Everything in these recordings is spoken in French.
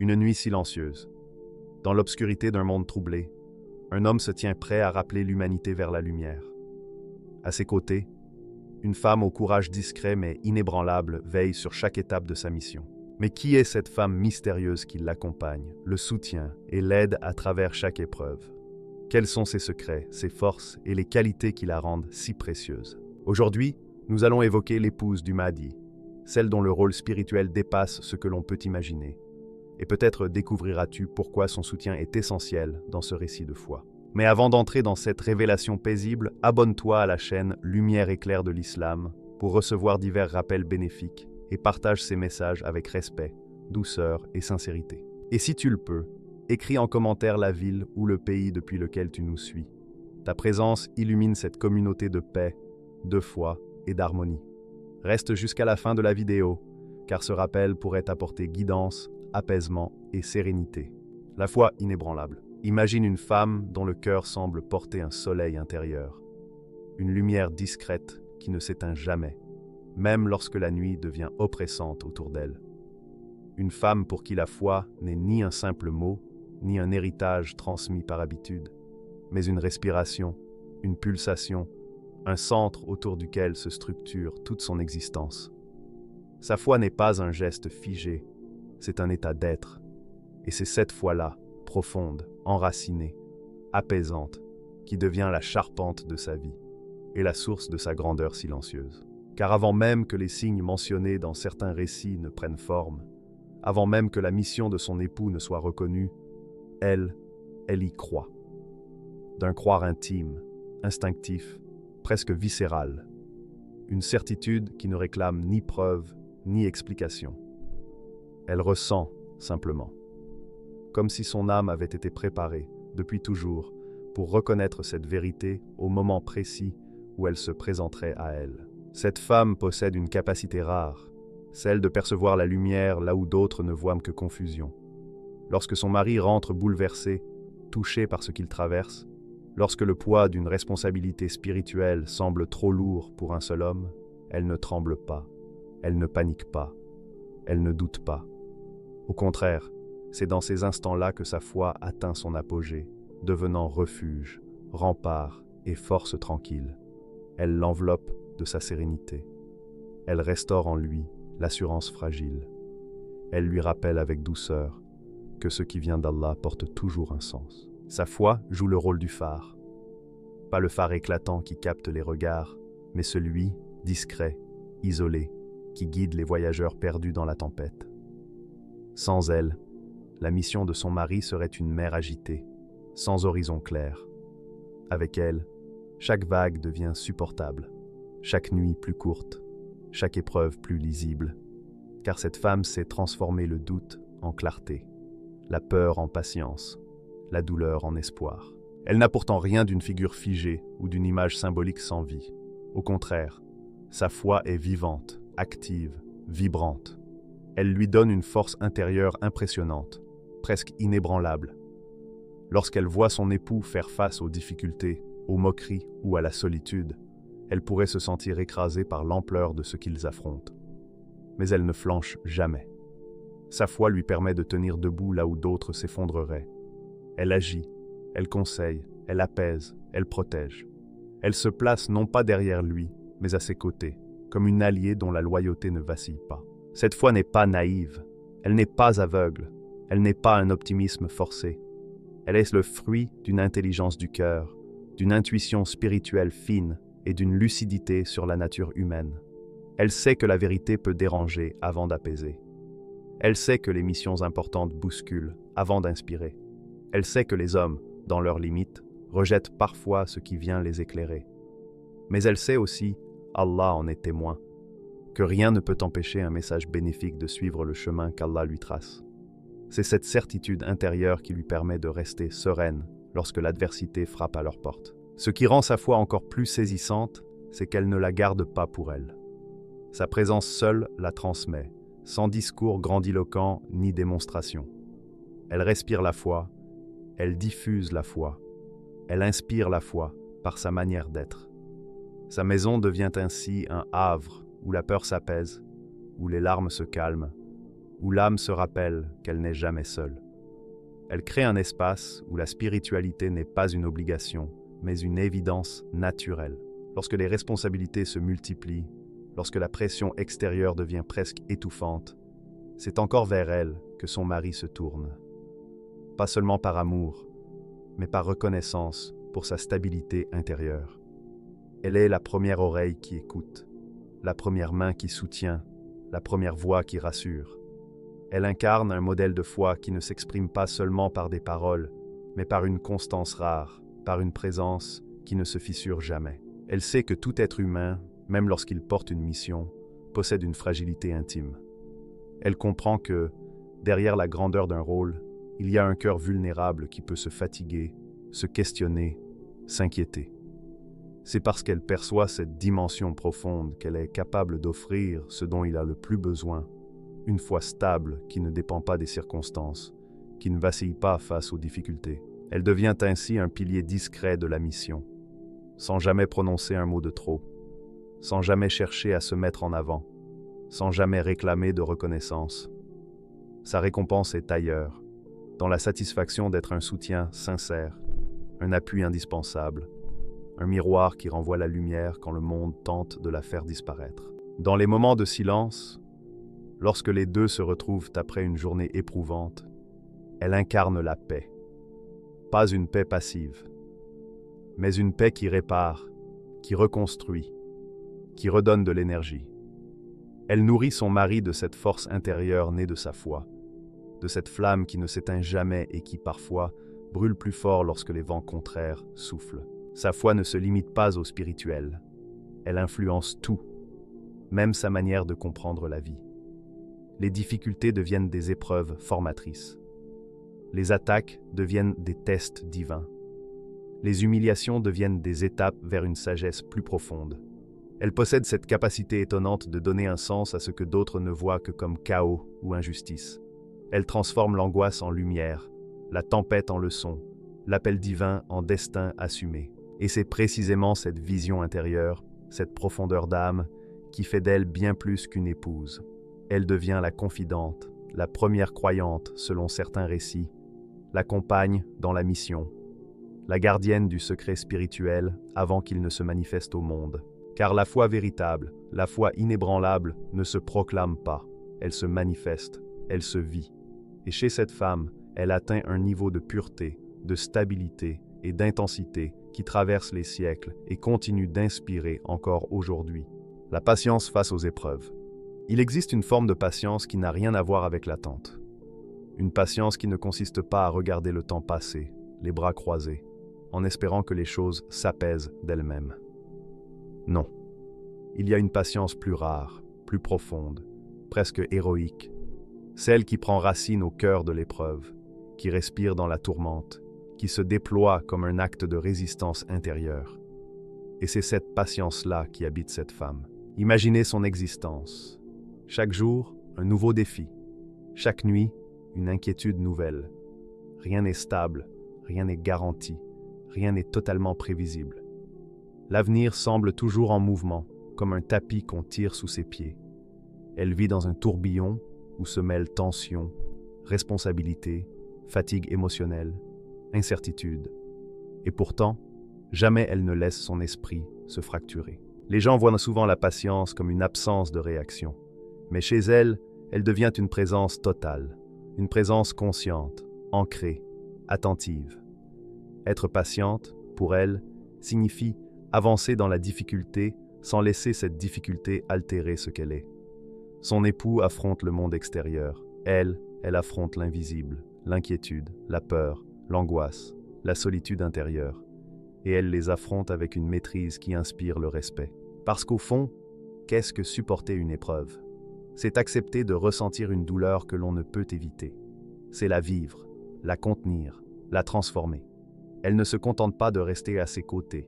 Une nuit silencieuse. Dans l'obscurité d'un monde troublé, un homme se tient prêt à rappeler l'humanité vers la lumière. À ses côtés, une femme au courage discret mais inébranlable veille sur chaque étape de sa mission. Mais qui est cette femme mystérieuse qui l'accompagne, le soutient et l'aide à travers chaque épreuve? Quels sont ses secrets, ses forces et les qualités qui la rendent si précieuse? Aujourd'hui, nous allons évoquer l'épouse du Mahdi, celle dont le rôle spirituel dépasse ce que l'on peut imaginer. Et peut-être découvriras-tu pourquoi son soutien est essentiel dans ce récit de foi. Mais avant d'entrer dans cette révélation paisible, abonne-toi à la chaîne Lumière éclair de l'Islam pour recevoir divers rappels bénéfiques et partage ces messages avec respect, douceur et sincérité. Et si tu le peux, écris en commentaire la ville ou le pays depuis lequel tu nous suis. Ta présence illumine cette communauté de paix, de foi et d'harmonie. Reste jusqu'à la fin de la vidéo, car ce rappel pourrait t'apporter guidance, apaisement et sérénité. La foi inébranlable. Imagine une femme dont le cœur semble porter un soleil intérieur, une lumière discrète qui ne s'éteint jamais, même lorsque la nuit devient oppressante autour d'elle. Une femme pour qui la foi n'est ni un simple mot, ni un héritage transmis par habitude, mais une respiration, une pulsation, un centre autour duquel se structure toute son existence. Sa foi n'est pas un geste figé, c'est un état d'être, et c'est cette foi-là, profonde, enracinée, apaisante, qui devient la charpente de sa vie et la source de sa grandeur silencieuse. Car avant même que les signes mentionnés dans certains récits ne prennent forme, avant même que la mission de son époux ne soit reconnue, elle y croit. D'un croire intime, instinctif, presque viscéral, une certitude qui ne réclame ni preuve ni explication. Elle ressent simplement, comme si son âme avait été préparée, depuis toujours, pour reconnaître cette vérité au moment précis où elle se présenterait à elle. Cette femme possède une capacité rare, celle de percevoir la lumière là où d'autres ne voient que confusion. Lorsque son mari rentre bouleversé, touché par ce qu'il traverse, lorsque le poids d'une responsabilité spirituelle semble trop lourd pour un seul homme, elle ne tremble pas, elle ne panique pas, elle ne doute pas. Au contraire, c'est dans ces instants-là que sa foi atteint son apogée, devenant refuge, rempart et force tranquille. Elle l'enveloppe de sa sérénité. Elle restaure en lui l'assurance fragile. Elle lui rappelle avec douceur que ce qui vient d'Allah porte toujours un sens. Sa foi joue le rôle du phare. Pas le phare éclatant qui capte les regards, mais celui, discret, isolé, qui guide les voyageurs perdus dans la tempête. Sans elle, la mission de son mari serait une mer agitée, sans horizon clair. Avec elle, chaque vague devient supportable, chaque nuit plus courte, chaque épreuve plus lisible, car cette femme sait transformer le doute en clarté, la peur en patience, la douleur en espoir. Elle n'a pourtant rien d'une figure figée ou d'une image symbolique sans vie. Au contraire, sa foi est vivante, active, vibrante. Elle lui donne une force intérieure impressionnante, presque inébranlable. Lorsqu'elle voit son époux faire face aux difficultés, aux moqueries ou à la solitude, elle pourrait se sentir écrasée par l'ampleur de ce qu'ils affrontent. Mais elle ne flanche jamais. Sa foi lui permet de tenir debout là où d'autres s'effondreraient. Elle agit, elle conseille, elle apaise, elle protège. Elle se place non pas derrière lui, mais à ses côtés, comme une alliée dont la loyauté ne vacille pas. Cette foi n'est pas naïve, elle n'est pas aveugle, elle n'est pas un optimisme forcé. Elle est le fruit d'une intelligence du cœur, d'une intuition spirituelle fine et d'une lucidité sur la nature humaine. Elle sait que la vérité peut déranger avant d'apaiser. Elle sait que les missions importantes bousculent avant d'inspirer. Elle sait que les hommes, dans leurs limites, rejettent parfois ce qui vient les éclairer. Mais elle sait aussi, Allah en est témoin, que rien ne peut empêcher un message bénéfique de suivre le chemin qu'Allah lui trace. C'est cette certitude intérieure qui lui permet de rester sereine lorsque l'adversité frappe à leur porte. Ce qui rend sa foi encore plus saisissante, c'est qu'elle ne la garde pas pour elle. Sa présence seule la transmet, sans discours grandiloquent ni démonstration. Elle respire la foi, elle diffuse la foi, elle inspire la foi par sa manière d'être. Sa maison devient ainsi un havre où la peur s'apaise, où les larmes se calment, où l'âme se rappelle qu'elle n'est jamais seule. Elle crée un espace où la spiritualité n'est pas une obligation, mais une évidence naturelle. Lorsque les responsabilités se multiplient, lorsque la pression extérieure devient presque étouffante, c'est encore vers elle que son mari se tourne. Pas seulement par amour, mais par reconnaissance pour sa stabilité intérieure. Elle est la première oreille qui écoute, la première main qui soutient, la première voix qui rassure. Elle incarne un modèle de foi qui ne s'exprime pas seulement par des paroles, mais par une constance rare, par une présence qui ne se fissure jamais. Elle sait que tout être humain, même lorsqu'il porte une mission, possède une fragilité intime. Elle comprend que, derrière la grandeur d'un rôle, il y a un cœur vulnérable qui peut se fatiguer, se questionner, s'inquiéter. C'est parce qu'elle perçoit cette dimension profonde qu'elle est capable d'offrir ce dont il a le plus besoin, une foi stable qui ne dépend pas des circonstances, qui ne vacille pas face aux difficultés. Elle devient ainsi un pilier discret de la mission, sans jamais prononcer un mot de trop, sans jamais chercher à se mettre en avant, sans jamais réclamer de reconnaissance. Sa récompense est ailleurs, dans la satisfaction d'être un soutien sincère, un appui indispensable, un miroir qui renvoie la lumière quand le monde tente de la faire disparaître. Dans les moments de silence, lorsque les deux se retrouvent après une journée éprouvante, elle incarne la paix. Pas une paix passive, mais une paix qui répare, qui reconstruit, qui redonne de l'énergie. Elle nourrit son mari de cette force intérieure née de sa foi, de cette flamme qui ne s'éteint jamais et qui, parfois, brûle plus fort lorsque les vents contraires soufflent. Sa foi ne se limite pas au spirituel. Elle influence tout, même sa manière de comprendre la vie. Les difficultés deviennent des épreuves formatrices. Les attaques deviennent des tests divins. Les humiliations deviennent des étapes vers une sagesse plus profonde. Elle possède cette capacité étonnante de donner un sens à ce que d'autres ne voient que comme chaos ou injustice. Elle transforme l'angoisse en lumière, la tempête en leçon, l'appel divin en destin assumé. Et c'est précisément cette vision intérieure, cette profondeur d'âme, qui fait d'elle bien plus qu'une épouse. Elle devient la confidente, la première croyante selon certains récits, la compagne dans la mission, la gardienne du secret spirituel avant qu'il ne se manifeste au monde. Car la foi véritable, la foi inébranlable ne se proclame pas, elle se manifeste, elle se vit. Et chez cette femme, elle atteint un niveau de pureté, de stabilité et d'intensité qui traverse les siècles et continue d'inspirer encore aujourd'hui. La patience face aux épreuves. Il existe une forme de patience qui n'a rien à voir avec l'attente. Une patience qui ne consiste pas à regarder le temps passer, les bras croisés, en espérant que les choses s'apaisent d'elles-mêmes. Non. Il y a une patience plus rare, plus profonde, presque héroïque, celle qui prend racine au cœur de l'épreuve, qui respire dans la tourmente, qui se déploie comme un acte de résistance intérieure. Et c'est cette patience-là qui habite cette femme. Imaginez son existence. Chaque jour, un nouveau défi. Chaque nuit, une inquiétude nouvelle. Rien n'est stable, rien n'est garanti, rien n'est totalement prévisible. L'avenir semble toujours en mouvement, comme un tapis qu'on tire sous ses pieds. Elle vit dans un tourbillon où se mêlent tension, responsabilité, fatigue émotionnelle, incertitude. Et pourtant, jamais elle ne laisse son esprit se fracturer. Les gens voient souvent la patience comme une absence de réaction. Mais chez elle, elle devient une présence totale, une présence consciente, ancrée, attentive. Être patiente, pour elle, signifie avancer dans la difficulté sans laisser cette difficulté altérer ce qu'elle est. Son époux affronte le monde extérieur. Elle affronte l'invisible, l'inquiétude, la peur, l'angoisse, la solitude intérieure. Et elle les affronte avec une maîtrise qui inspire le respect. Parce qu'au fond, qu'est-ce que supporter une épreuve? C'est accepter de ressentir une douleur que l'on ne peut éviter. C'est la vivre, la contenir, la transformer. Elle ne se contente pas de rester à ses côtés.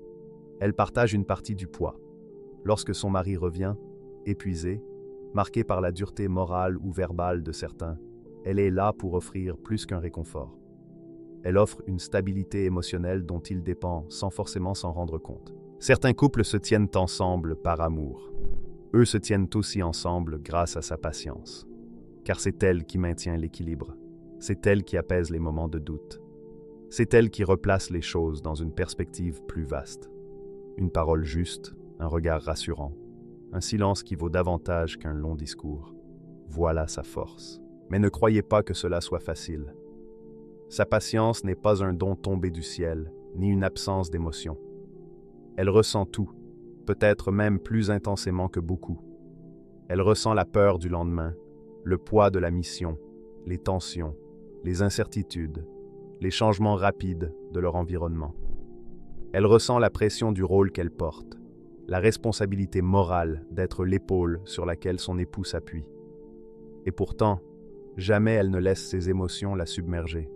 Elle partage une partie du poids. Lorsque son mari revient, épuisé, marqué par la dureté morale ou verbale de certains, elle est là pour offrir plus qu'un réconfort. Elle offre une stabilité émotionnelle dont il dépend sans forcément s'en rendre compte. Certains couples se tiennent ensemble par amour. Eux se tiennent aussi ensemble grâce à sa patience. car c'est elle qui maintient l'équilibre. C'est elle qui apaise les moments de doute. C'est elle qui replace les choses dans une perspective plus vaste. Une parole juste, un regard rassurant, un silence qui vaut davantage qu'un long discours. Voilà sa force. Mais ne croyez pas que cela soit facile. Sa patience n'est pas un don tombé du ciel, ni une absence d'émotion. Elle ressent tout, peut-être même plus intensément que beaucoup. Elle ressent la peur du lendemain, le poids de la mission, les tensions, les incertitudes, les changements rapides de leur environnement. Elle ressent la pression du rôle qu'elle porte, la responsabilité morale d'être l'épaule sur laquelle son époux s'appuie. Et pourtant, jamais elle ne laisse ses émotions la submerger.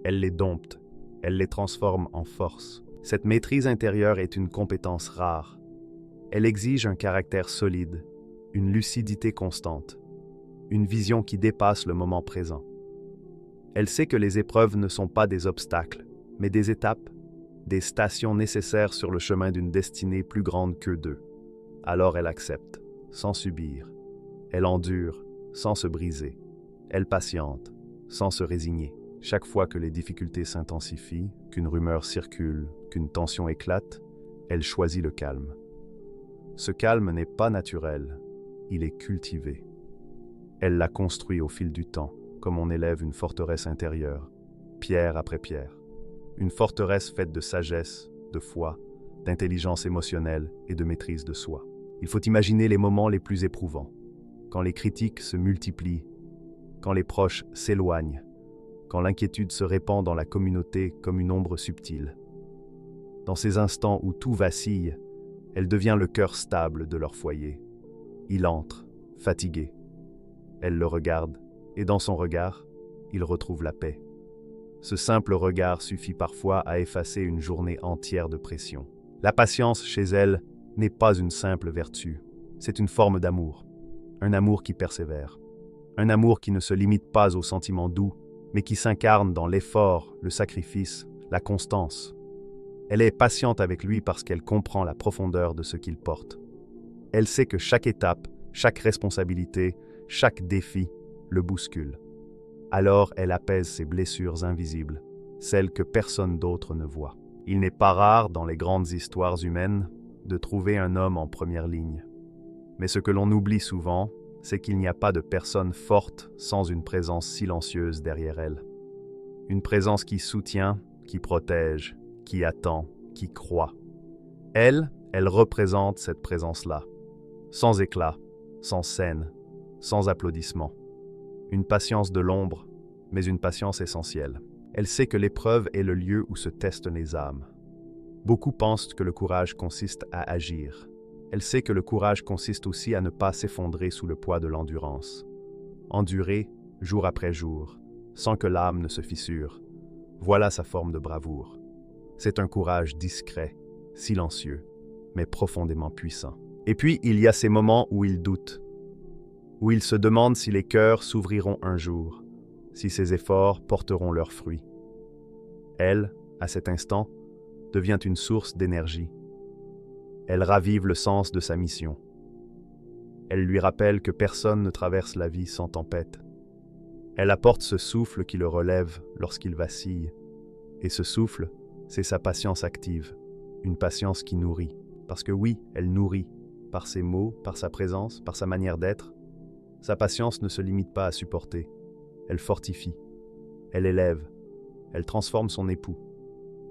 Elle les dompte, elle les transforme en force. Cette maîtrise intérieure est une compétence rare. Elle exige un caractère solide, une lucidité constante, une vision qui dépasse le moment présent. Elle sait que les épreuves ne sont pas des obstacles, mais des étapes, des stations nécessaires sur le chemin d'une destinée plus grande qu'eux deux. Alors elle accepte, sans subir. Elle endure, sans se briser. Elle patiente, sans se résigner. Chaque fois que les difficultés s'intensifient, qu'une rumeur circule, qu'une tension éclate, elle choisit le calme. Ce calme n'est pas naturel, il est cultivé. Elle l'a construit au fil du temps, comme on élève une forteresse intérieure, pierre après pierre. Une forteresse faite de sagesse, de foi, d'intelligence émotionnelle et de maîtrise de soi. Il faut imaginer les moments les plus éprouvants, quand les critiques se multiplient, quand les proches s'éloignent, quand l'inquiétude se répand dans la communauté comme une ombre subtile. Dans ces instants où tout vacille, elle devient le cœur stable de leur foyer. Il entre, fatigué. Elle le regarde, et dans son regard, il retrouve la paix. Ce simple regard suffit parfois à effacer une journée entière de pression. La patience chez elle n'est pas une simple vertu, c'est une forme d'amour. Un amour qui persévère. Un amour qui ne se limite pas aux sentiments doux, mais qui s'incarne dans l'effort, le sacrifice, la constance. Elle est patiente avec lui parce qu'elle comprend la profondeur de ce qu'il porte. Elle sait que chaque étape, chaque responsabilité, chaque défi le bouscule. Alors elle apaise ses blessures invisibles, celles que personne d'autre ne voit. Il n'est pas rare dans les grandes histoires humaines de trouver un homme en première ligne. Mais ce que l'on oublie souvent, c'est qu'il n'y a pas de personne forte sans une présence silencieuse derrière elle. Une présence qui soutient, qui protège, qui attend, qui croit. Elle représente cette présence-là. Sans éclat, sans scène, sans applaudissements. Une patience de l'ombre, mais une patience essentielle. Elle sait que l'épreuve est le lieu où se testent les âmes. Beaucoup pensent que le courage consiste à agir. Elle sait que le courage consiste aussi à ne pas s'effondrer sous le poids de l'endurance. Endurer, jour après jour, sans que l'âme ne se fissure. Voilà sa forme de bravoure. C'est un courage discret, silencieux, mais profondément puissant. Et puis, il y a ces moments où il doute, où il se demande si les cœurs s'ouvriront un jour, si ses efforts porteront leurs fruits. Elle, à cet instant, devient une source d'énergie. Elle ravive le sens de sa mission. Elle lui rappelle que personne ne traverse la vie sans tempête. Elle apporte ce souffle qui le relève lorsqu'il vacille. Et ce souffle, c'est sa patience active, une patience qui nourrit. Parce que oui, elle nourrit, par ses mots, par sa présence, par sa manière d'être. Sa patience ne se limite pas à supporter. Elle fortifie, elle élève, elle transforme son époux.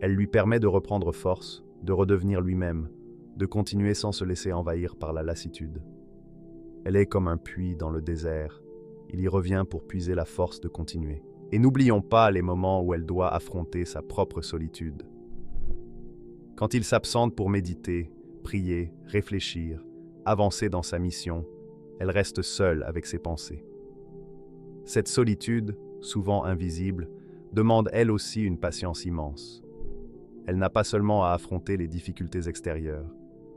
Elle lui permet de reprendre force, de redevenir lui-même, de continuer sans se laisser envahir par la lassitude. Elle est comme un puits dans le désert. Il y revient pour puiser la force de continuer. Et n'oublions pas les moments où elle doit affronter sa propre solitude. Quand il s'absente pour méditer, prier, réfléchir, avancer dans sa mission, elle reste seule avec ses pensées. Cette solitude, souvent invisible, demande elle aussi une patience immense. Elle n'a pas seulement à affronter les difficultés extérieures,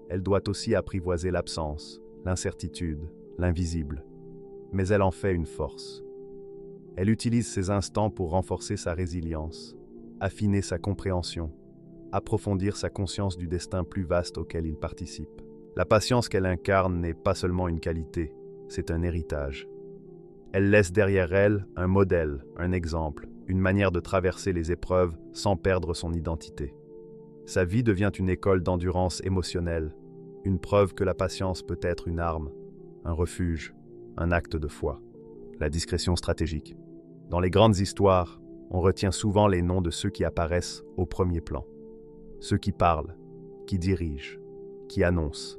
elle doit aussi apprivoiser l'absence, l'incertitude, l'invisible. Mais elle en fait une force. Elle utilise ces instants pour renforcer sa résilience, affiner sa compréhension, approfondir sa conscience du destin plus vaste auquel il participe. La patience qu'elle incarne n'est pas seulement une qualité, c'est un héritage. Elle laisse derrière elle un modèle, un exemple, une manière de traverser les épreuves sans perdre son identité. Sa vie devient une école d'endurance émotionnelle, une preuve que la patience peut être une arme, un refuge, un acte de foi. La discrétion stratégique. Dans les grandes histoires, on retient souvent les noms de ceux qui apparaissent au premier plan. Ceux qui parlent, qui dirigent, qui annoncent,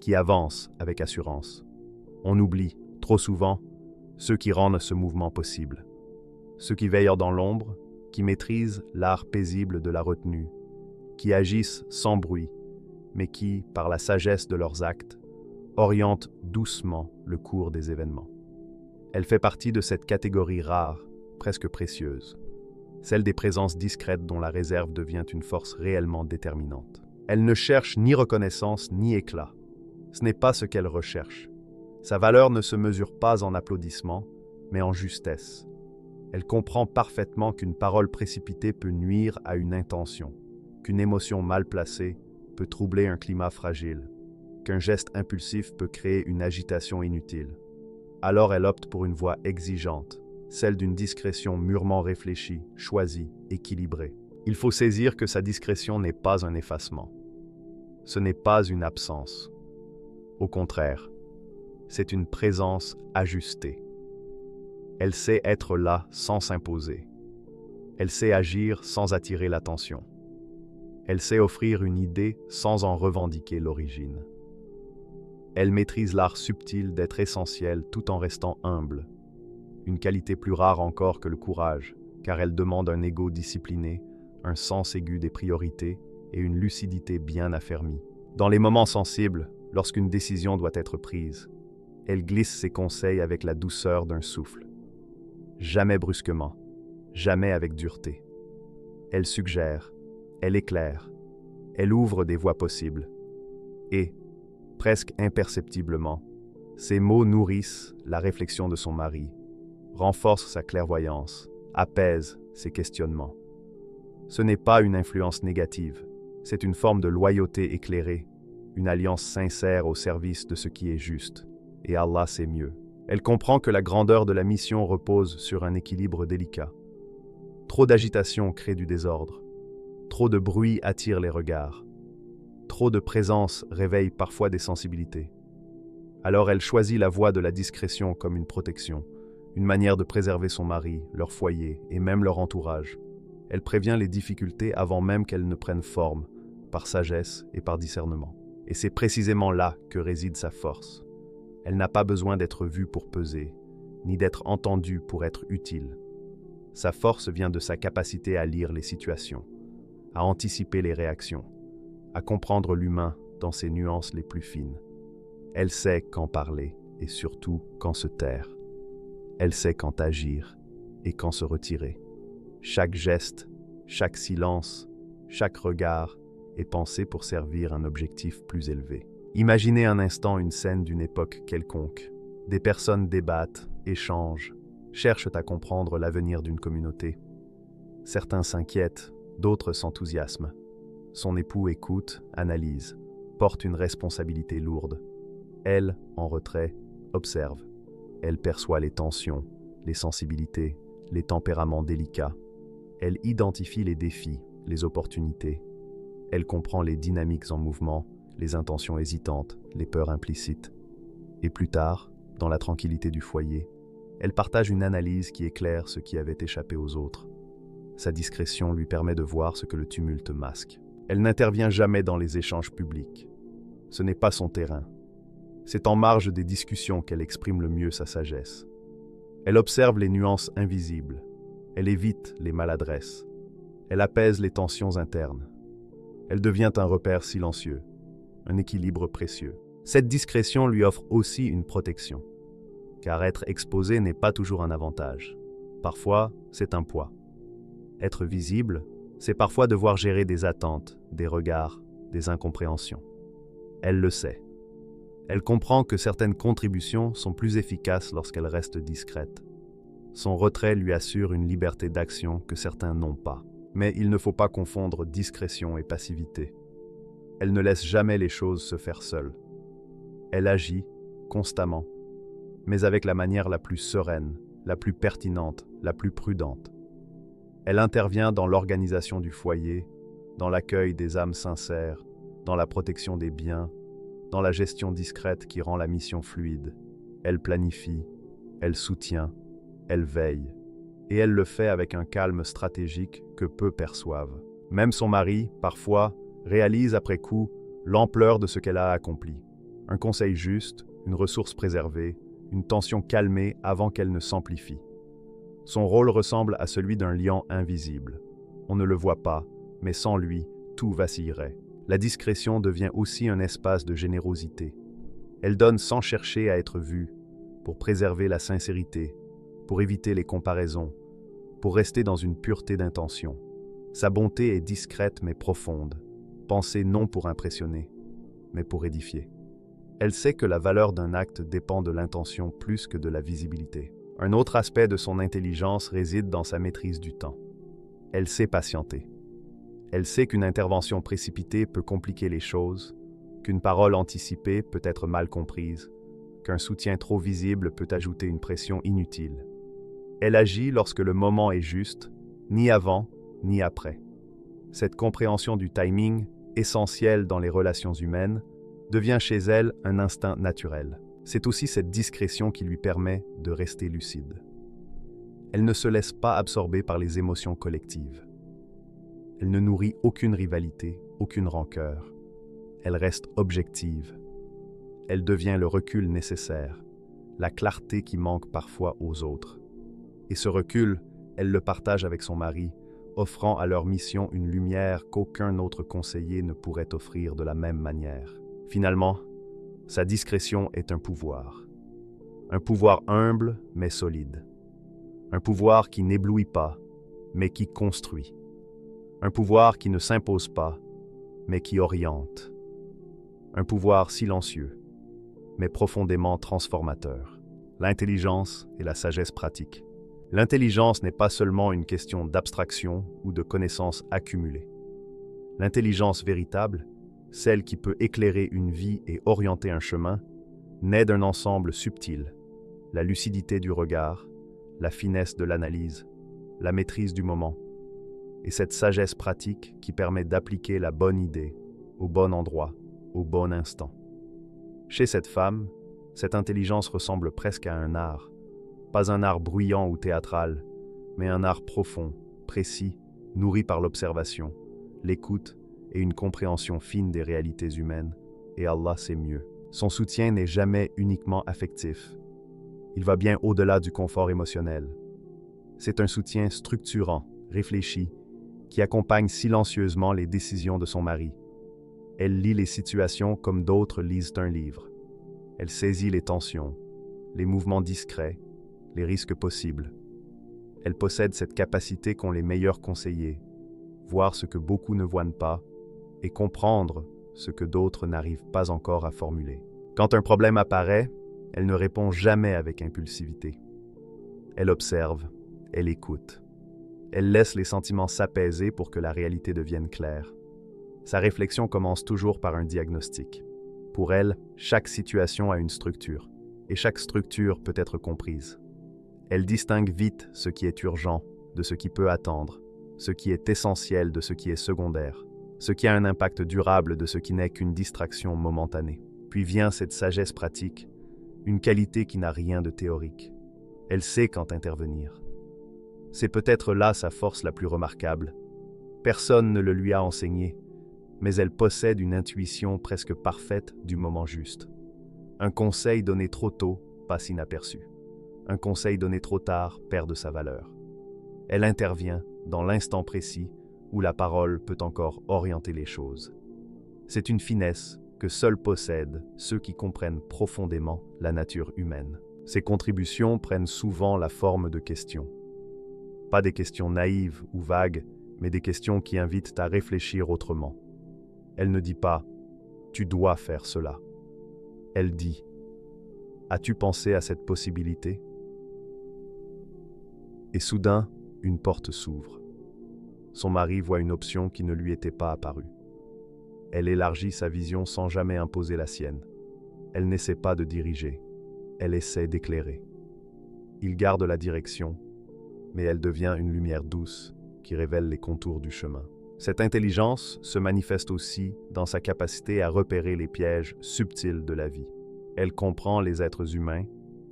qui avancent avec assurance. On oublie, trop souvent, ceux qui rendent ce mouvement possible. Ceux qui veillent dans l'ombre, qui maîtrisent l'art paisible de la retenue, qui agissent sans bruit, mais qui, par la sagesse de leurs actes, orientent doucement le cours des événements. Elle fait partie de cette catégorie rare, presque précieuse, celle des présences discrètes dont la réserve devient une force réellement déterminante. Elle ne cherche ni reconnaissance ni éclat. Ce n'est pas ce qu'elle recherche. Sa valeur ne se mesure pas en applaudissements, mais en justesse. Elle comprend parfaitement qu'une parole précipitée peut nuire à une intention, qu'une émotion mal placée peut troubler un climat fragile, qu'un geste impulsif peut créer une agitation inutile. Alors elle opte pour une voie exigeante, celle d'une discrétion mûrement réfléchie, choisie, équilibrée. Il faut saisir que sa discrétion n'est pas un effacement. Ce n'est pas une absence. Au contraire, c'est une présence ajustée. Elle sait être là sans s'imposer. Elle sait agir sans attirer l'attention. Elle sait offrir une idée sans en revendiquer l'origine. Elle maîtrise l'art subtil d'être essentielle tout en restant humble. Une qualité plus rare encore que le courage, car elle demande un ego discipliné, un sens aigu des priorités et une lucidité bien affermie. Dans les moments sensibles, lorsqu'une décision doit être prise, elle glisse ses conseils avec la douceur d'un souffle. Jamais brusquement, jamais avec dureté. Elle suggère, elle éclaire, elle ouvre des voies possibles. Et, presque imperceptiblement, ces mots nourrissent la réflexion de son mari, renforcent sa clairvoyance, apaisent ses questionnements. Ce n'est pas une influence négative, c'est une forme de loyauté éclairée, une alliance sincère au service de ce qui est juste. Et Allah sait mieux. Elle comprend que la grandeur de la mission repose sur un équilibre délicat. Trop d'agitation crée du désordre. Trop de bruit attire les regards. Trop de présence réveille parfois des sensibilités. Alors elle choisit la voie de la discrétion comme une protection, une manière de préserver son mari, leur foyer et même leur entourage. Elle prévient les difficultés avant même qu'elles ne prennent forme, par sagesse et par discernement. Et c'est précisément là que réside sa force. Elle n'a pas besoin d'être vue pour peser, ni d'être entendue pour être utile. Sa force vient de sa capacité à lire les situations, à anticiper les réactions, à comprendre l'humain dans ses nuances les plus fines. Elle sait quand parler et surtout quand se taire. Elle sait quand agir et quand se retirer. Chaque geste, chaque silence, chaque regard est pensé pour servir un objectif plus élevé. Imaginez un instant une scène d'une époque quelconque. Des personnes débattent, échangent, cherchent à comprendre l'avenir d'une communauté. Certains s'inquiètent, d'autres s'enthousiasment. Son époux écoute, analyse, porte une responsabilité lourde. Elle, en retrait, observe. Elle perçoit les tensions, les sensibilités, les tempéraments délicats. Elle identifie les défis, les opportunités. Elle comprend les dynamiques en mouvement, les intentions hésitantes, les peurs implicites. Et plus tard, dans la tranquillité du foyer, elle partage une analyse qui éclaire ce qui avait échappé aux autres. Sa discrétion lui permet de voir ce que le tumulte masque. Elle n'intervient jamais dans les échanges publics. Ce n'est pas son terrain. C'est en marge des discussions qu'elle exprime le mieux sa sagesse. Elle observe les nuances invisibles. Elle évite les maladresses. Elle apaise les tensions internes. Elle devient un repère silencieux, un équilibre précieux. Cette discrétion lui offre aussi une protection, car être exposé n'est pas toujours un avantage. Parfois, c'est un poids. Être visible, c'est parfois devoir gérer des attentes, des regards, des incompréhensions. Elle le sait. Elle comprend que certaines contributions sont plus efficaces lorsqu'elles restent discrètes. Son retrait lui assure une liberté d'action que certains n'ont pas. Mais il ne faut pas confondre discrétion et passivité. Elle ne laisse jamais les choses se faire seule. Elle agit constamment, mais avec la manière la plus sereine, la plus pertinente, la plus prudente. Elle intervient dans l'organisation du foyer, dans l'accueil des âmes sincères, dans la protection des biens, dans la gestion discrète qui rend la mission fluide. Elle planifie, elle soutient, elle veille. Et elle le fait avec un calme stratégique que peu perçoivent. Même son mari, parfois, réalise après coup l'ampleur de ce qu'elle a accompli. Un conseil juste, une ressource préservée, une tension calmée avant qu'elle ne s'amplifie. Son rôle ressemble à celui d'un lion invisible. On ne le voit pas, mais sans lui, tout vacillerait. La discrétion devient aussi un espace de générosité. Elle donne sans chercher à être vue, pour préserver la sincérité, pour éviter les comparaisons, pour rester dans une pureté d'intention. Sa bonté est discrète mais profonde, pensée non pour impressionner, mais pour édifier. Elle sait que la valeur d'un acte dépend de l'intention plus que de la visibilité. Un autre aspect de son intelligence réside dans sa maîtrise du temps. Elle sait patienter. Elle sait qu'une intervention précipitée peut compliquer les choses, qu'une parole anticipée peut être mal comprise, qu'un soutien trop visible peut ajouter une pression inutile. Elle agit lorsque le moment est juste, ni avant, ni après. Cette compréhension du timing, essentielle dans les relations humaines, devient chez elle un instinct naturel. C'est aussi cette discrétion qui lui permet de rester lucide. Elle ne se laisse pas absorber par les émotions collectives. Elle ne nourrit aucune rivalité, aucune rancœur. Elle reste objective. Elle devient le recul nécessaire, la clarté qui manque parfois aux autres. Et ce recul, elle le partage avec son mari, offrant à leur mission une lumière qu'aucun autre conseiller ne pourrait offrir de la même manière. Finalement, sa discrétion est un pouvoir humble mais solide, un pouvoir qui n'éblouit pas, mais qui construit, un pouvoir qui ne s'impose pas, mais qui oriente, un pouvoir silencieux, mais profondément transformateur. L'intelligence et la sagesse pratique. L'intelligence n'est pas seulement une question d'abstraction ou de connaissances accumulées. L'intelligence véritable, celle qui peut éclairer une vie et orienter un chemin, naît d'un ensemble subtil, la lucidité du regard, la finesse de l'analyse, la maîtrise du moment, et cette sagesse pratique qui permet d'appliquer la bonne idée au bon endroit, au bon instant. Chez cette femme, cette intelligence ressemble presque à un art, pas un art bruyant ou théâtral, mais un art profond, précis, nourri par l'observation, l'écoute et une compréhension fine des réalités humaines, et Allah sait mieux. Son soutien n'est jamais uniquement affectif. Il va bien au-delà du confort émotionnel. C'est un soutien structurant, réfléchi, qui accompagne silencieusement les décisions de son mari. Elle lit les situations comme d'autres lisent un livre. Elle saisit les tensions, les mouvements discrets, les risques possibles. Elle possède cette capacité qu'ont les meilleurs conseillers, voir ce que beaucoup ne voient pas et comprendre ce que d'autres n'arrivent pas encore à formuler. Quand un problème apparaît, elle ne répond jamais avec impulsivité. Elle observe, elle écoute. Elle laisse les sentiments s'apaiser pour que la réalité devienne claire. Sa réflexion commence toujours par un diagnostic. Pour elle, chaque situation a une structure, et chaque structure peut être comprise. Elle distingue vite ce qui est urgent de ce qui peut attendre, ce qui est essentiel de ce qui est secondaire, ce qui a un impact durable de ce qui n'est qu'une distraction momentanée. Puis vient cette sagesse pratique, une qualité qui n'a rien de théorique. Elle sait quand intervenir. C'est peut-être là sa force la plus remarquable. Personne ne le lui a enseigné, mais elle possède une intuition presque parfaite du moment juste. Un conseil donné trop tôt passe inaperçu. Un conseil donné trop tard perd de sa valeur. Elle intervient dans l'instant précis où la parole peut encore orienter les choses. C'est une finesse que seuls possèdent ceux qui comprennent profondément la nature humaine. Ses contributions prennent souvent la forme de questions. Pas des questions naïves ou vagues, mais des questions qui invitent à réfléchir autrement. Elle ne dit pas « tu dois faire cela ». Elle dit « as-tu pensé à cette possibilité ?» Et soudain, une porte s'ouvre. Son mari voit une option qui ne lui était pas apparue. Elle élargit sa vision sans jamais imposer la sienne. Elle n'essaie pas de diriger. elle essaie d'éclairer. Il garde la direction, mais elle devient une lumière douce qui révèle les contours du chemin. Cette intelligence se manifeste aussi dans sa capacité à repérer les pièges subtils de la vie. Elle comprend les êtres humains,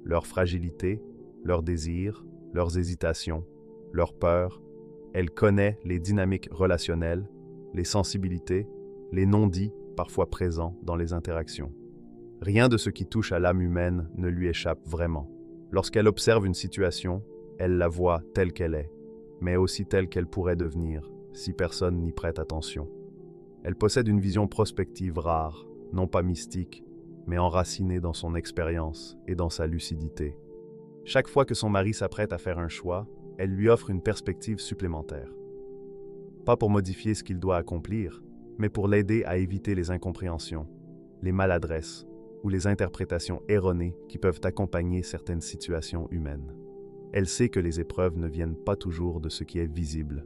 leurs fragilités, leurs désirs, leurs hésitations, leurs peurs. Elle connaît les dynamiques relationnelles, les sensibilités, les non-dits parfois présents dans les interactions. Rien de ce qui touche à l'âme humaine ne lui échappe vraiment. Lorsqu'elle observe une situation, elle la voit telle qu'elle est, mais aussi telle qu'elle pourrait devenir si personne n'y prête attention. Elle possède une vision prospective rare, non pas mystique, mais enracinée dans son expérience et dans sa lucidité. Chaque fois que son mari s'apprête à faire un choix, elle lui offre une perspective supplémentaire. Pas pour modifier ce qu'il doit accomplir, mais pour l'aider à éviter les incompréhensions, les maladresses ou les interprétations erronées qui peuvent accompagner certaines situations humaines. Elle sait que les épreuves ne viennent pas toujours de ce qui est visible.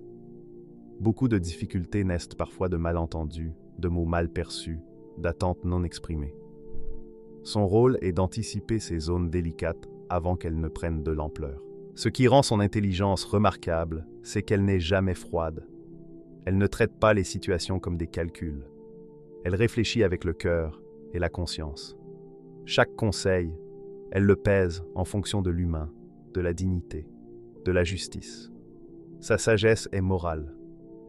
Beaucoup de difficultés naissent parfois de malentendus, de mots mal perçus, d'attentes non exprimées. Son rôle est d'anticiper ces zones délicates avant qu'elles ne prennent de l'ampleur. Ce qui rend son intelligence remarquable, c'est qu'elle n'est jamais froide. Elle ne traite pas les situations comme des calculs. Elle réfléchit avec le cœur et la conscience. Chaque conseil, elle le pèse en fonction de l'humain, de la dignité, de la justice. Sa sagesse est morale.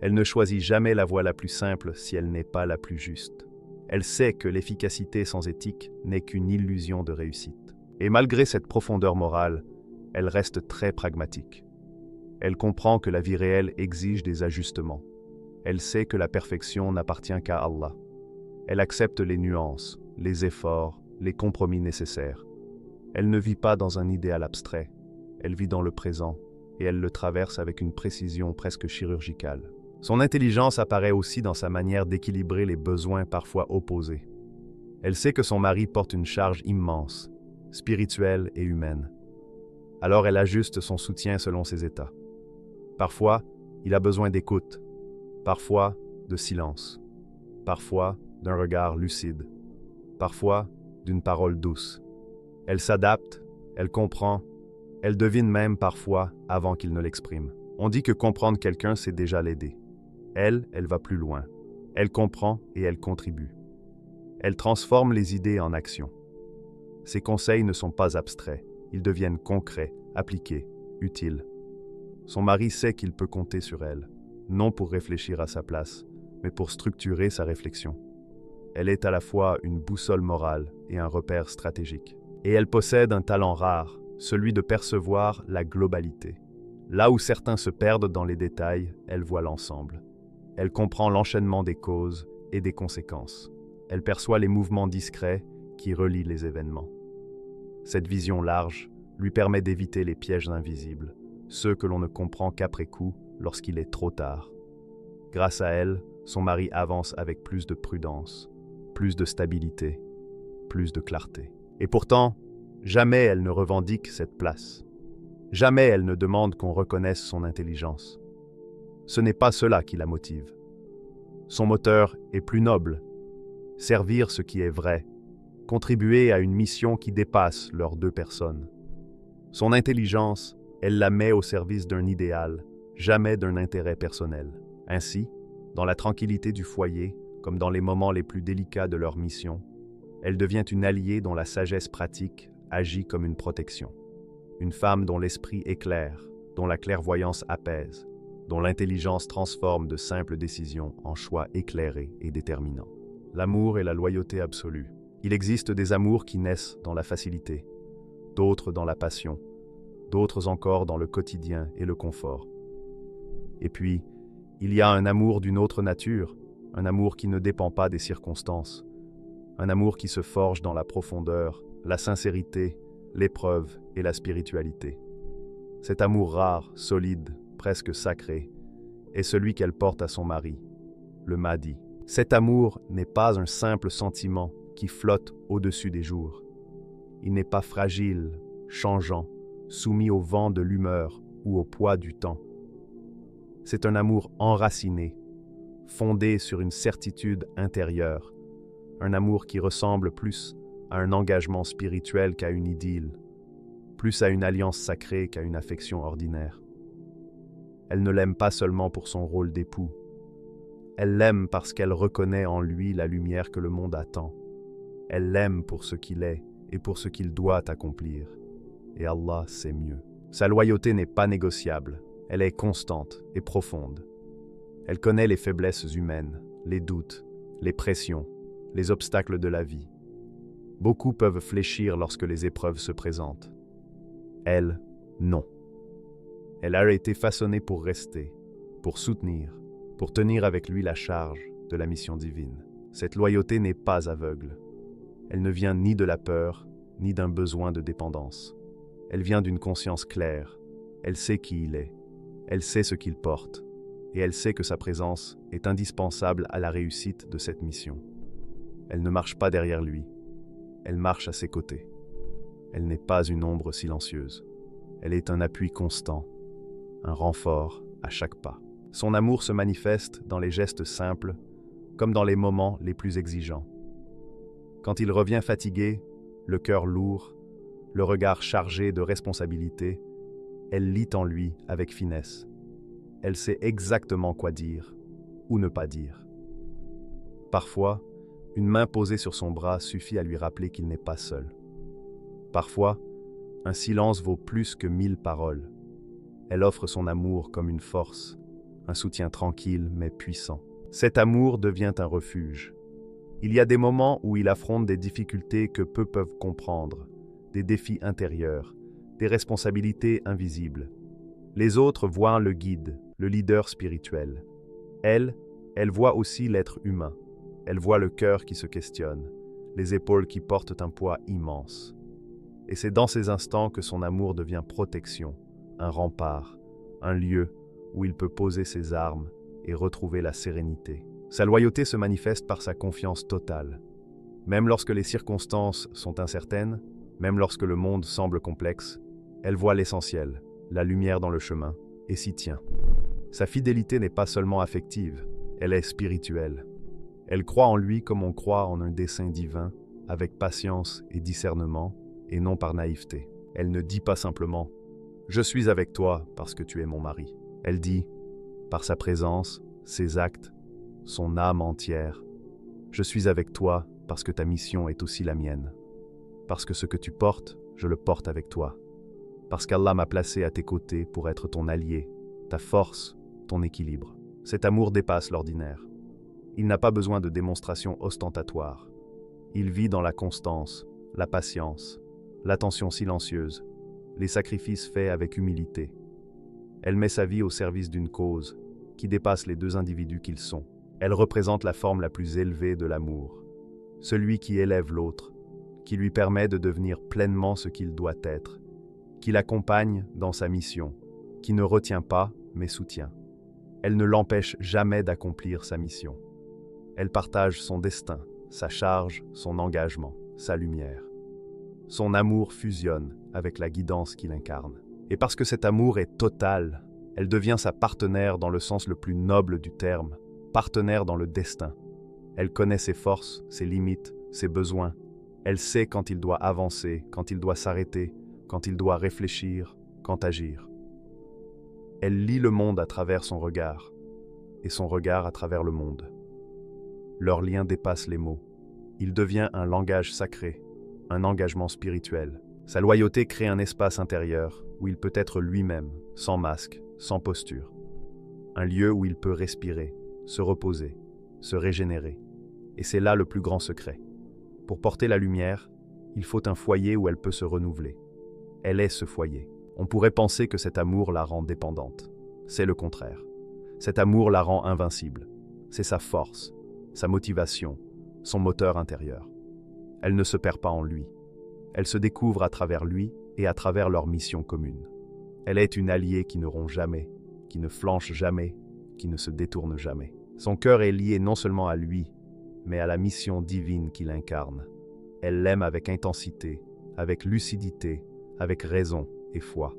Elle ne choisit jamais la voie la plus simple si elle n'est pas la plus juste. Elle sait que l'efficacité sans éthique n'est qu'une illusion de réussite. Et malgré cette profondeur morale, elle reste très pragmatique. Elle comprend que la vie réelle exige des ajustements. Elle sait que la perfection n'appartient qu'à Allah. Elle accepte les nuances, les efforts, les compromis nécessaires. Elle ne vit pas dans un idéal abstrait. Elle vit dans le présent et elle le traverse avec une précision presque chirurgicale. Son intelligence apparaît aussi dans sa manière d'équilibrer les besoins parfois opposés. Elle sait que son mari porte une charge immense, spirituelle et humaine. Alors elle ajuste son soutien selon ses états. Parfois, il a besoin d'écoute, parfois de silence, parfois d'un regard lucide, parfois d'une parole douce. Elle s'adapte, elle comprend, elle devine même parfois avant qu'il ne l'exprime. On dit que comprendre quelqu'un, c'est déjà l'aider. Elle va plus loin. Elle comprend et elle contribue. Elle transforme les idées en actions. Ses conseils ne sont pas abstraits, ils deviennent concrets, appliqués, utiles. Son mari sait qu'il peut compter sur elle, non pour réfléchir à sa place, mais pour structurer sa réflexion. Elle est à la fois une boussole morale et un repère stratégique. Et elle possède un talent rare, celui de percevoir la globalité. Là où certains se perdent dans les détails, elle voit l'ensemble. Elle comprend l'enchaînement des causes et des conséquences. Elle perçoit les mouvements discrets qui relient les événements. Cette vision large lui permet d'éviter les pièges invisibles, ceux que l'on ne comprend qu'après coup, lorsqu'il est trop tard. Grâce à elle, son mari avance avec plus de prudence, plus de stabilité, plus de clarté. Et pourtant, jamais elle ne revendique cette place. Jamais elle ne demande qu'on reconnaisse son intelligence. Ce n'est pas cela qui la motive. Son moteur est plus noble. Servir ce qui est vrai, contribuer à une mission qui dépasse leurs deux personnes. Son intelligence, elle la met au service d'un idéal, jamais d'un intérêt personnel. Ainsi, dans la tranquillité du foyer, comme dans les moments les plus délicats de leur mission, elle devient une alliée dont la sagesse pratique agit comme une protection. Une femme dont l'esprit éclaire, dont la clairvoyance apaise, dont l'intelligence transforme de simples décisions en choix éclairés et déterminants. L'amour et la loyauté absolue. Il existe des amours qui naissent dans la facilité, d'autres dans la passion, d'autres encore dans le quotidien et le confort. Et puis, il y a un amour d'une autre nature, un amour qui ne dépend pas des circonstances, un amour qui se forge dans la profondeur, la sincérité, l'épreuve et la spiritualité. Cet amour rare, solide, presque sacré, est celui qu'elle porte à son mari, le Mahdi. Cet amour n'est pas un simple sentiment qui flotte au-dessus des jours. Il n'est pas fragile, changeant, soumis au vent de l'humeur ou au poids du temps. C'est un amour enraciné, fondé sur une certitude intérieure, un amour qui ressemble plus à un engagement spirituel qu'à une idylle, plus à une alliance sacrée qu'à une affection ordinaire. Elle ne l'aime pas seulement pour son rôle d'époux. Elle l'aime parce qu'elle reconnaît en lui la lumière que le monde attend. Elle l'aime pour ce qu'il est et pour ce qu'il doit accomplir. Et Allah sait mieux. Sa loyauté n'est pas négociable. Elle est constante et profonde. Elle connaît les faiblesses humaines, les doutes, les pressions, les obstacles de la vie. Beaucoup peuvent fléchir lorsque les épreuves se présentent. Elle, non. Elle a été façonnée pour rester, pour soutenir, pour tenir avec lui la charge de la mission divine. Cette loyauté n'est pas aveugle. Elle ne vient ni de la peur, ni d'un besoin de dépendance. Elle vient d'une conscience claire. Elle sait qui il est. Elle sait ce qu'il porte. Et elle sait que sa présence est indispensable à la réussite de cette mission. Elle ne marche pas derrière lui. Elle marche à ses côtés. Elle n'est pas une ombre silencieuse. Elle est un appui constant, un renfort à chaque pas. Son amour se manifeste dans les gestes simples, comme dans les moments les plus exigeants. Quand il revient fatigué, le cœur lourd, le regard chargé de responsabilité, elle lit en lui avec finesse. Elle sait exactement quoi dire ou ne pas dire. Parfois, une main posée sur son bras suffit à lui rappeler qu'il n'est pas seul. Parfois, un silence vaut plus que 1000 paroles. Elle offre son amour comme une force, un soutien tranquille mais puissant. Cet amour devient un refuge. Il y a des moments où il affronte des difficultés que peu peuvent comprendre, des défis intérieurs, des responsabilités invisibles. Les autres voient le guide, le leader spirituel. Elle voit aussi l'être humain. Elle voit le cœur qui se questionne, les épaules qui portent un poids immense. Et c'est dans ces instants que son amour devient protection, un rempart, un lieu où il peut poser ses armes et retrouver la sérénité. Sa loyauté se manifeste par sa confiance totale. Même lorsque les circonstances sont incertaines, même lorsque le monde semble complexe, elle voit l'essentiel, la lumière dans le chemin, et s'y tient. Sa fidélité n'est pas seulement affective, elle est spirituelle. Elle croit en lui comme on croit en un dessein divin, avec patience et discernement, et non par naïveté. Elle ne dit pas simplement « Je suis avec toi parce que tu es mon mari ». Elle dit, par sa présence, ses actes, son âme entière, « Je suis avec toi parce que ta mission est aussi la mienne. Parce que ce que tu portes, je le porte avec toi. Parce qu'Allah m'a placé à tes côtés pour être ton allié, ta force, ton équilibre. » Cet amour dépasse l'ordinaire. Il n'a pas besoin de démonstrations ostentatoires. Il vit dans la constance, la patience, l'attention silencieuse, les sacrifices faits avec humilité. Elle met sa vie au service d'une cause qui dépasse les deux individus qu'ils sont. Elle représente la forme la plus élevée de l'amour, celui qui élève l'autre, qui lui permet de devenir pleinement ce qu'il doit être, qui l'accompagne dans sa mission, qui ne retient pas mais soutient. Elle ne l'empêche jamais d'accomplir sa mission. Elle partage son destin, sa charge, son engagement, sa lumière. Son amour fusionne avec la guidance qu'il incarne. Et parce que cet amour est total, elle devient sa partenaire dans le sens le plus noble du terme, partenaire dans le destin. Elle connaît ses forces, ses limites, ses besoins. Elle sait quand il doit avancer, quand il doit s'arrêter, quand il doit réfléchir, quand agir. Elle lit le monde à travers son regard, et son regard à travers le monde. Leur lien dépasse les mots. Il devient un langage sacré, un engagement spirituel. Sa loyauté crée un espace intérieur où il peut être lui-même, sans masque, sans posture. Un lieu où il peut respirer, se reposer, se régénérer. Et c'est là le plus grand secret. Pour porter la lumière, il faut un foyer où elle peut se renouveler. Elle est ce foyer. On pourrait penser que cet amour la rend dépendante. C'est le contraire. Cet amour la rend invincible. C'est sa force, sa motivation, son moteur intérieur. Elle ne se perd pas en lui. Elle se découvre à travers lui et à travers leur mission commune. Elle est une alliée qui ne rompt jamais, qui ne flanche jamais, qui ne se détourne jamais. Son cœur est lié non seulement à lui, mais à la mission divine qu'il incarne. Elle l'aime avec intensité, avec lucidité, avec raison et foi.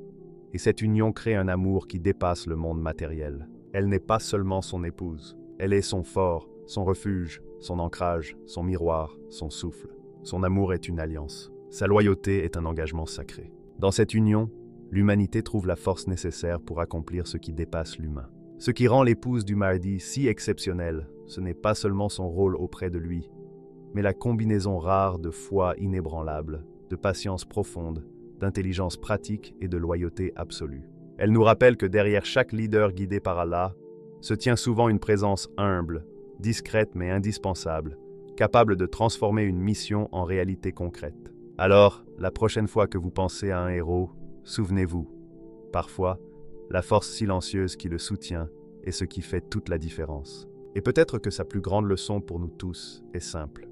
Et cette union crée un amour qui dépasse le monde matériel. Elle n'est pas seulement son épouse, elle est son fort, son refuge, son ancrage, son miroir, son souffle. Son amour est une alliance. Sa loyauté est un engagement sacré. Dans cette union, l'humanité trouve la force nécessaire pour accomplir ce qui dépasse l'humain. Ce qui rend l'épouse du Mahdi si exceptionnelle, ce n'est pas seulement son rôle auprès de lui, mais la combinaison rare de foi inébranlable, de patience profonde, d'intelligence pratique et de loyauté absolue. Elle nous rappelle que derrière chaque leader guidé par Allah se tient souvent une présence humble, discrète mais indispensable, capable de transformer une mission en réalité concrète. Alors, la prochaine fois que vous pensez à un héros, souvenez-vous, parfois, la force silencieuse qui le soutient est ce qui fait toute la différence. Et peut-être que sa plus grande leçon pour nous tous est simple.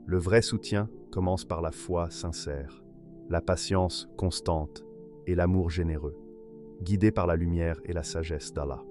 Le vrai soutien commence par la foi sincère, la patience constante et l'amour généreux, guidé par la lumière et la sagesse d'Allah.